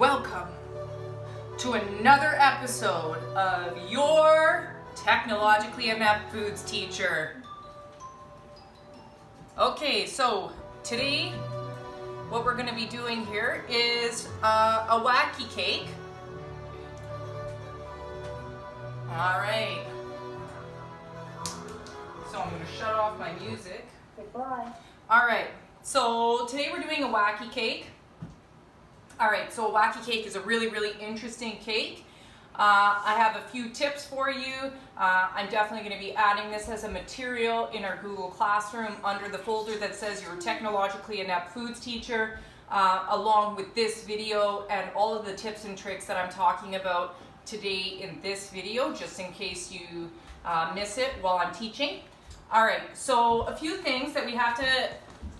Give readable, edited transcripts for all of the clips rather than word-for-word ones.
Welcome to another episode of your technologically inept foods teacher. Okay, so today what we're going to be doing here is a wacky cake. Alright, so I'm going to shut off my music. Goodbye. Alright, so today we're doing a wacky cake. Alright, so a wacky cake is a really interesting cake. I have a few tips for you. I'm definitely going to be adding this as a material in our Google Classroom under the folder that says your technologically inept foods teacher, along with this video and all of the tips and tricks that I'm talking about today in this video, just in case you miss it while I'm teaching. Alright, so a few things that we have to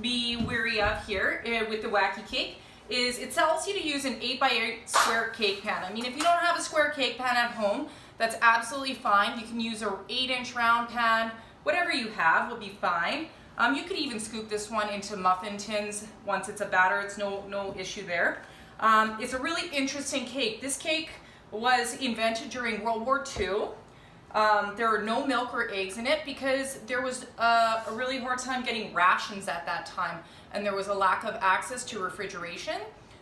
be wary of here with the wacky cake is it tells you to use an 8x8 square cake pan. I mean, if you don't have a square cake pan at home, that's absolutely fine. You can use an 8-inch round pan. Whatever you have will be fine. You could even scoop this one into muffin tins once it's a batter. It's no issue there. It's a really interesting cake. This cake was invented during World War II. There were no milk or eggs in it because there was a really hard time getting rations at that time, and there was a lack of access to refrigeration.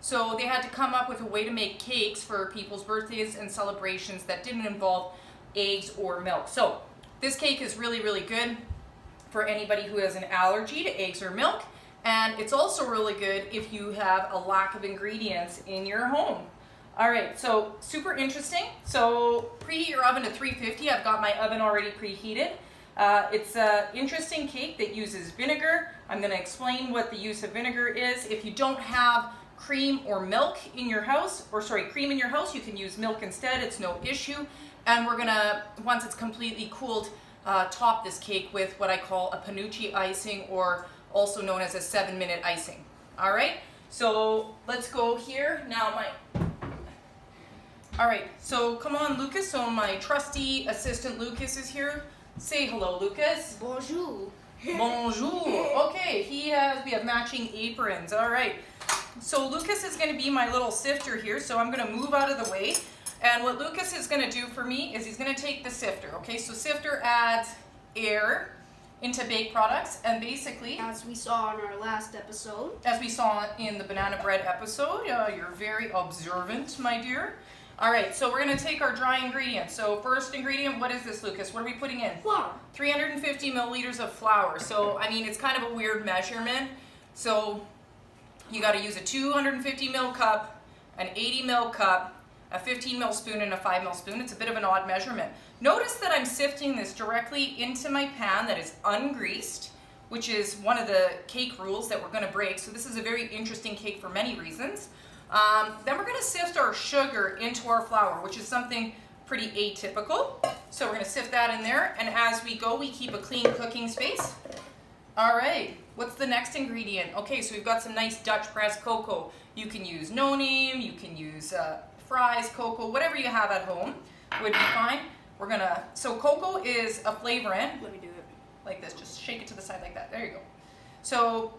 So they had to come up with a way to make cakes for people's birthdays and celebrations that didn't involve eggs or milk. So this cake is really good for anybody who has an allergy to eggs or milk, and it's also really good if you have a lack of ingredients in your home. Alright, so super interesting. So preheat your oven to 350. I've got my oven already preheated. It's an interesting cake that uses vinegar. I'm going to explain what the use of vinegar is. If you don't have cream or milk in your house, cream in your house, you can use milk instead. It's no issue. And we're going to, once it's completely cooled, top this cake with what I call a panucci icing, or also known as a 7-minute icing. Alright, so let's go here. Now Alright, so come on, Lucas. So my trusty assistant Lucas is here. Say hello, Lucas. Bonjour. Bonjour. Okay, we have matching aprons. Alright, so Lucas is going to be my little sifter here, so I'm going to move out of the way. And what Lucas is going to do for me is he's going to take the sifter. Okay, so sifter adds air into baked products, and basically, as we saw in our last episode, as we saw in the banana bread episode, you're very observant, my dear. Alright, so we're going to take our dry ingredients. So first ingredient, what is this, Lucas? What are we putting in? flour. 350 milliliters of flour. So, I mean, it's kind of a weird measurement. So, you got to use a 250 ml cup, an 80 ml cup, a 15 ml spoon, and a 5 ml spoon. It's a bit of an odd measurement. Notice that I'm sifting this directly into my pan that is ungreased, which is one of the cake rules that we're going to break. So this is a very interesting cake for many reasons. Then we're going to sift our sugar into our flour, which is something pretty atypical. So we're going to sift that in there, and as we go, we keep a clean cooking space. Alright, what's the next ingredient? Okay, so we've got some nice Dutch press cocoa. You can use no name, you can use fries, cocoa, whatever you have at home would be fine. So cocoa is a flavorant. Let me do it. Like this, just shake it to the side like that. There you go. So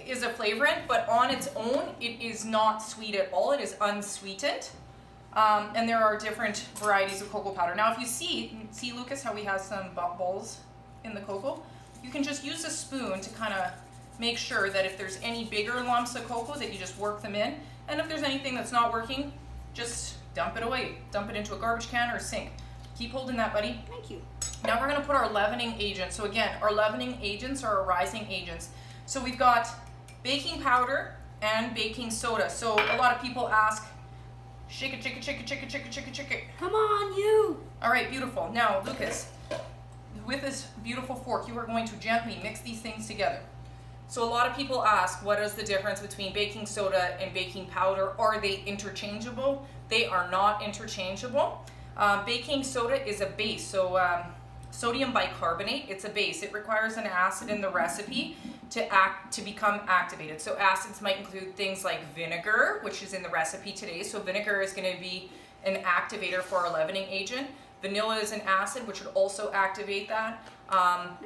is a flavorant, but on its own, it is not sweet at all. It is unsweetened. And there are different varieties of cocoa powder. Now, if you see Lucas, how we have some balls in the cocoa, you can just use a spoon to kind of make sure that if there's any bigger lumps of cocoa, that you just work them in. And if there's anything that's not working, just dump it away. Dump it into a garbage can or a sink. Keep holding that, buddy. Thank you. Now we're going to put our leavening agent. So again, our leavening agents are our rising agents. So we've got baking powder and baking soda. So a lot of people ask, shake it, shake it, shake it, shake it, shake it, shake it, shake it. Come on, you. All right, beautiful. Now, Lucas, with this beautiful fork, you are going to gently mix these things together. So a lot of people ask, what is the difference between baking soda and baking powder? Are they interchangeable? They are not interchangeable. Baking soda is a base. So sodium bicarbonate, it's a base. It requires an acid in the recipe to become activated. So acids might include things like vinegar, which is in the recipe today. So vinegar is going to be an activator for our leavening agent. Vanilla is an acid, which would also activate that.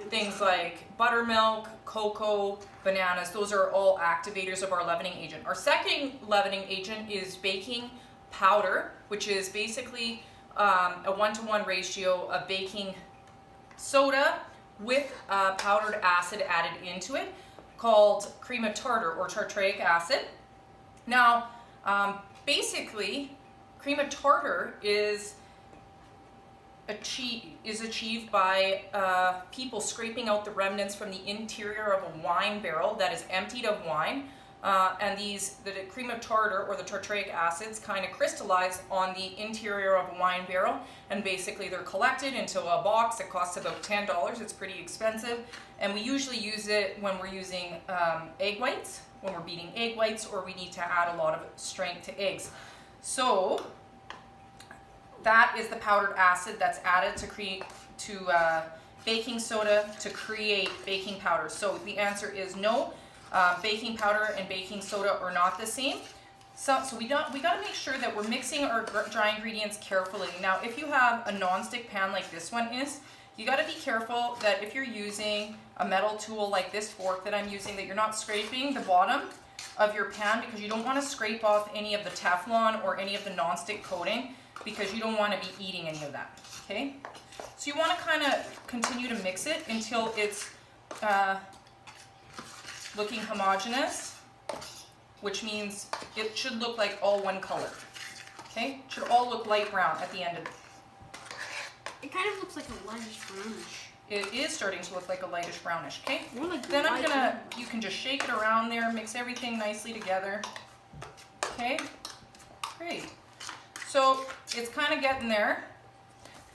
Things like buttermilk, cocoa, bananas, those are all activators of our leavening agent. Our second leavening agent is baking powder, which is basically a 1-to-1 ratio of baking soda with powdered acid added into it, called cream of tartar or tartaric acid. Now, basically, cream of tartar is achieved by people scraping out the remnants from the interior of a wine barrel that is emptied of wine. And the cream of tartar or the tartaric acids kind of crystallize on the interior of a wine barrel, and basically they're collected into a box that costs about $10. It's pretty expensive, and we usually use it when we're using egg whites, when we're beating egg whites, or we need to add a lot of strength to eggs. So that is the powdered acid that's added to baking soda to create baking powder. So the answer is no. Baking powder and baking soda are not the same. So we got to make sure that we're mixing our dry ingredients carefully. Now, if you have a non-stick pan like this one is, you got to be careful that if you're using a metal tool like this fork that I'm using, that you're not scraping the bottom of your pan, because you don't want to scrape off any of the Teflon or any of the non-stick coating, because you don't want to be eating any of that, okay? So you want to kind of continue to mix it until it's looking homogeneous, which means it should look like all one color, okay? It should all look light brown at the end of it. It kind of looks like a lightish brownish. It is starting to look like a lightish brownish, okay? More like Then you can just shake it around there, mix everything nicely together, okay? Great. So it's kind of getting there.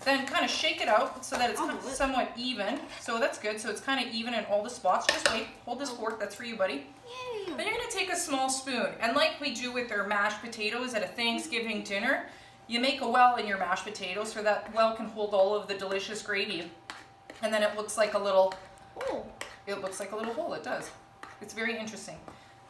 Then kind of shake it out so that it's somewhat even. So that's good. So it's kind of even in all the spots. Just wait. Hold this fork. That's for you, buddy. Yay. Then you're going to take a small spoon. And like we do with our mashed potatoes at a Thanksgiving dinner, you make a well in your mashed potatoes so that well can hold all of the delicious gravy. And then it looks like a little hole. It looks like a little hole. It does. It's very interesting.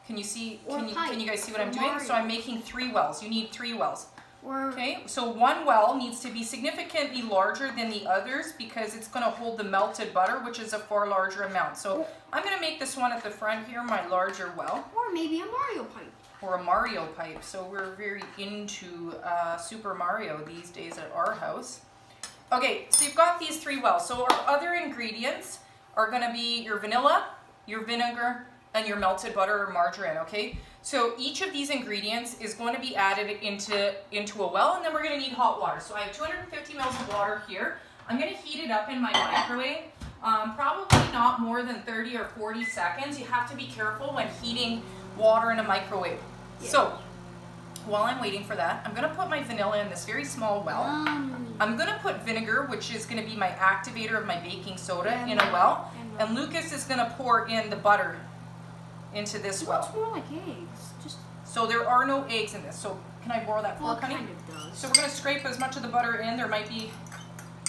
Can you see? Can you guys see what I'm doing? So I'm making 3 wells. You need 3 wells. Okay, so one well needs to be significantly larger than the others because it's going to hold the melted butter, which is a far larger amount. So I'm going to make this one at the front here, my larger well. Or maybe a Mario pipe. Or a Mario pipe. So we're very into Super Mario these days at our house. Okay, so you've got these 3 wells. So our other ingredients are going to be your vanilla, your vinegar, and your melted butter or margarine, okay? So each of these ingredients is going to be added into a well, and then we're going to need hot water. So I have 250 mils of water here. I'm going to heat it up in my microwave, probably not more than 30 or 40 seconds. You have to be careful when heating water in a microwave. Yeah. So while I'm waiting for that, I'm going to put my vanilla in this very small well. I'm going to put vinegar, which is going to be my activator of my baking soda, in a well. And Lucas is going to pour in the butter into this well. It's more like eggs. So there are no eggs in this. So can I borrow that fork, honey? Kind of does. So we're going to scrape as much of the butter in. There might be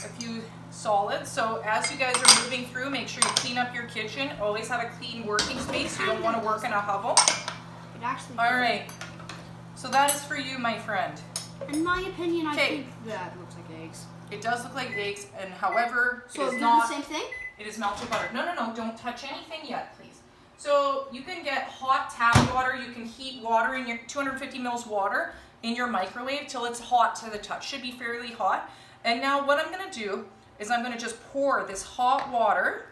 a few solids. So as you guys are moving through, make sure you clean up your kitchen. Always have a clean working space. You don't want to work in a hovel. It actually All right. So that is for you, my friend. In my opinion, I think that looks like eggs. It does look like eggs, and however, so it is not the same thing? It is melted butter. No, don't touch anything yet, please. So you can get hot tap water. You can heat water in your 250 mils water in your microwave till it's hot to the touch. Should be fairly hot. And now what I'm going to do is I'm going to just pour this hot water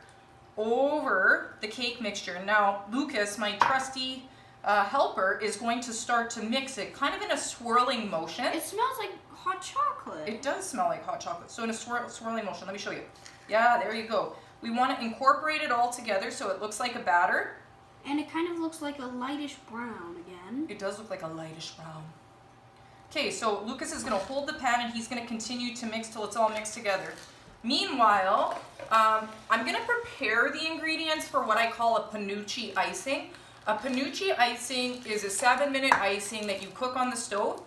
over the cake mixture. Now Lucas, my trusty helper, is going to start to mix it kind of in a swirling motion. It smells like hot chocolate. It does smell like hot chocolate. So in a swirling motion, let me show you. Yeah, there you go. We want to incorporate it all together so it looks like a batter. And it kind of looks like a lightish brown again. It does look like a lightish brown. Okay, so Lucas is going to hold the pan and he's going to continue to mix till it's all mixed together. Meanwhile, I'm going to prepare the ingredients for what I call a panucci icing. A panucci icing is a 7-minute icing that you cook on the stove.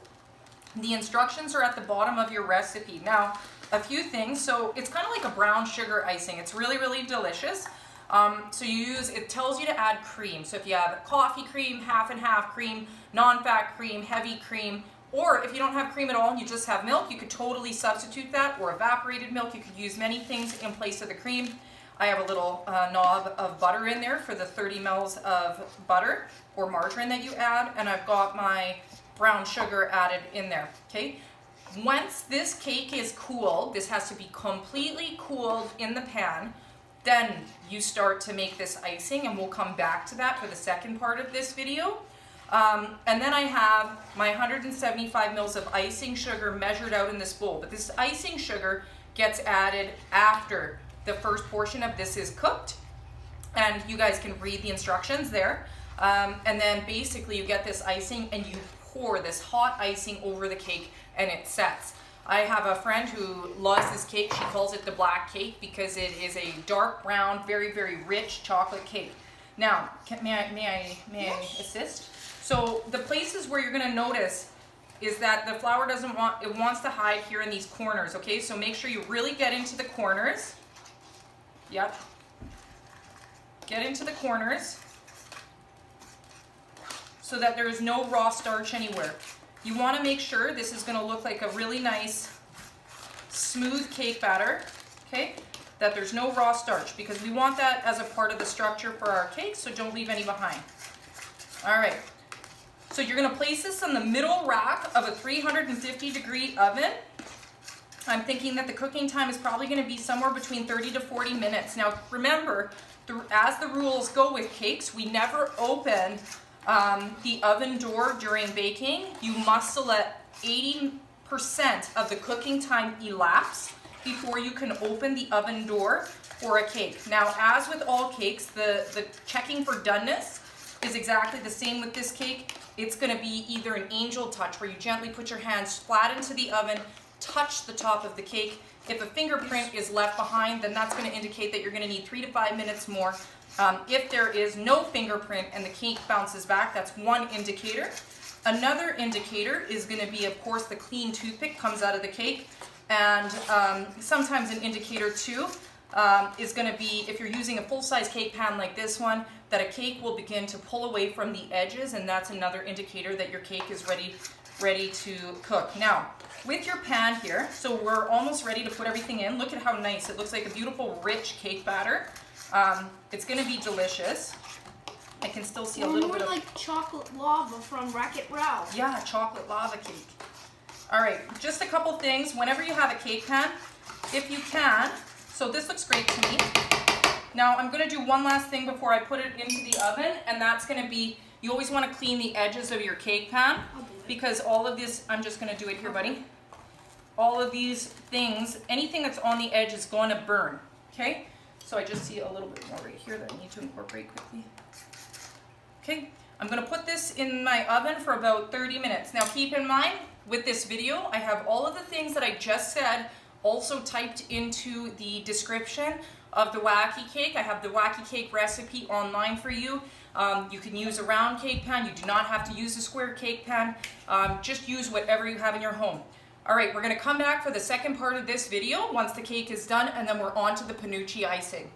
The instructions are at the bottom of your recipe. Now, a few things. So it's kind of like a brown sugar icing. It's really, really delicious. So it tells you to add cream. So if you have coffee cream, half and half cream, non-fat cream, heavy cream, Or if you don't have cream at all and you just have milk, you could totally substitute that, or evaporated milk. You could use many things in place of the cream. I have a little knob of butter in there for the 30 mils of butter or margarine that you add, and I've got my brown sugar added in there, okay? Once this cake is cooled, this has to be completely cooled in the pan, then you start to make this icing, and we'll come back to that for the second part of this video. And then I have my 175 mils of icing sugar measured out in this bowl, but this icing sugar gets added after the first portion of this is cooked, and you guys can read the instructions there. And then basically you get this icing and you pour this hot icing over the cake and it sets. I have a friend who loves this cake. She calls it the black cake because it is a dark brown, very, very rich chocolate cake. Now, may I assist? So the places where you're gonna notice is that the flour it wants to hide here in these corners, okay? So make sure you really get into the corners. Yep. Get into the corners so that there is no raw starch anywhere. You want to make sure this is going to look like a really nice smooth cake batter, okay? That there's no raw starch, because we want that as a part of the structure for our cake, so don't leave any behind. All right. So you're going to place this on the middle rack of a 350-degree oven. I'm thinking that the cooking time is probably going to be somewhere between 30 to 40 minutes. Now remember, as the rules go with cakes, we never open the oven door during baking. You must let 80% of the cooking time elapse before you can open the oven door for a cake. Now, as with all cakes, the checking for doneness is exactly the same with this cake. It's going to be either an angel touch, where you gently put your hands flat into the oven, touch the top of the cake. If a fingerprint is left behind, then that's going to indicate that you're going to need 3 to 5 minutes more. If there is no fingerprint and the cake bounces back, that's one indicator. Another indicator is going to be, of course, the clean toothpick comes out of the cake. And sometimes an indicator too is going to be, if you're using a full-size cake pan like this one, that a cake will begin to pull away from the edges, and that's another indicator that your cake is ready to cook. Now, with your pan here, so we're almost ready to put everything in. Look at how nice. It looks like a beautiful, rich cake batter. It's going to be delicious. I can still see a little bit of... like chocolate lava from Wreck-It Ralph. Yeah, chocolate lava cake. All right, just a couple things. Whenever you have a cake pan, if you can, so this looks great to me. Now, I'm going to do one last thing before I put it into the oven, and that's going to be, you always want to clean the edges of your cake pan, because all of this, I'm just going to do it here, buddy. All of these things, anything that's on the edge is going to burn, okay? So I just see a little bit more right here that I need to incorporate quickly. Okay, I'm going to put this in my oven for about 30 minutes. Now keep in mind, with this video, I have all of the things that I just said also typed into the description of the Waky Cake. I have the Waky Cake recipe online for you. You can use a round cake pan. You do not have to use a square cake pan. Just use whatever you have in your home. All right, we're going to come back for the second part of this video once the cake is done, and then we're on to the panucci icing.